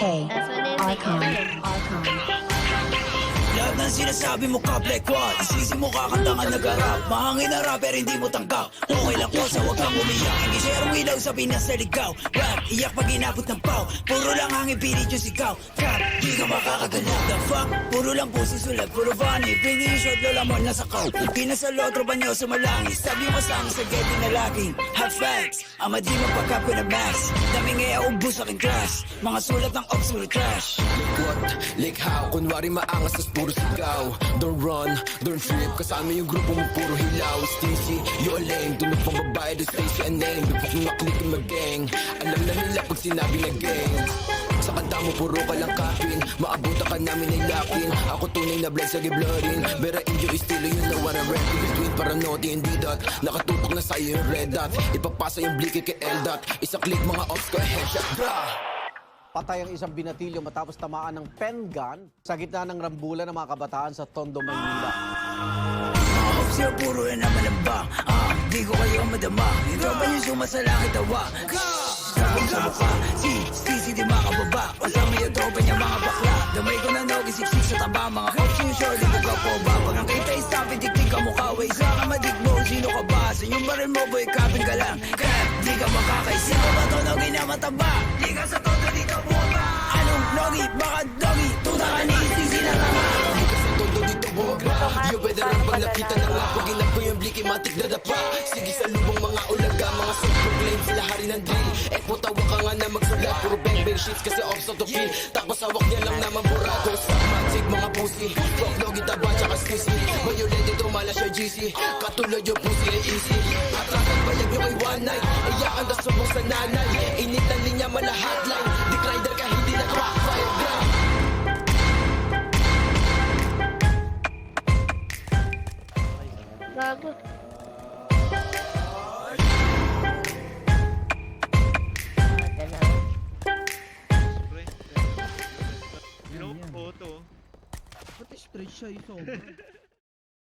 K. Archon. Lahat ng sinasabi mo ka black wall, isisi mo kakanta ka nag-rap. Mahangin na rapper hindi mo tanggap. Okay lang ko sa wag kang umiyak. Hindi share ilaw sa Pinas na ligaw. Rap, iyak pag inabot ng pau. Puro lang hangin pilit yung sigaw. Trap, di ka makakagalaw. The fuck, puro lang pusi sulat. Puro funny, pingi yung shot lola mo nasa kaw. Pinasalo, tropa nyo sumalangis. Sabi mo kasama sa getty na laging hot facts. Ama di magpagkap ko na max. Daming ngaya ubus aking class. Mga sulat ng ops, puro trash. Like what? Like how? Kunwari maangas tas puro sigaw. Don't run, don't trip. Kasama yung grupo mo puro hilaw. Stacy, you a lame. Dunod pang babae, do Stacy a name. Bipok yung maklik yung mag-gang. Alam na nila pag sinabi na gang. Sa kanta mo puro ka lang kapin. Maabutan ka namin ay lakin. Ako tunay na blood sa giblorin. Bera inyo estilo yun na what I'm rapping. Between paranoid and D-dot. Nakatutok na sa'yo yung red dot. Ipapasa yung bliki kay L-dot. Isang click mga ops ko headshot. Bra! Patay ang isang binatilyo matapos tamaan ng pen gun sa gitna ng rambulan ng mga kabataan sa Tondo, Maynila. Mga ops yun, puro yan naman ang bang. Di ko kayo madama. Yung tropa nyo sumasalangit tawa. Sabi sa mukha, si di makababa. Kasama yung tropa niya mga bakla. Damay ko na nogi, siksik sa taba. Mga ops yung sure, di ko ka po ba. Pag ang kita istapin, tiktik ka mukha. Way sa kamadig mo, sino ka ba? Sa yung baril mo, boy, kapin ka lang. Crap, di ka makakaisip. Ako ba to nogi na mataba? Di ka sa todo, di ka buwaba. Anong nogi? Baka dogi? Tuta ka ni isisi na tama. Di ka sa todo dito buwagra. You better run pag nakita na nga. Pag inap ko yung bliki, matik na dapa. Sige sa lubong mga ulaga. Mga self-proclaim sila hari ng drill. Tawa ka nga na magsulat. Puro bang shits kasi off of the field. Tapos hawak niya lang naman burado. Sa magic mga pussy. Fuck logi taba tsaka sissy. Violate ito mala siya GC. Katulad yung pussy ay easy. Atrasan bayag nyo kay one night. Iyakan na subong sa nanay. Initan niya mala hotline. Dick rider ka hindi na crack fire ground. Gago. Yung photo. Pati straight siya yung sobra.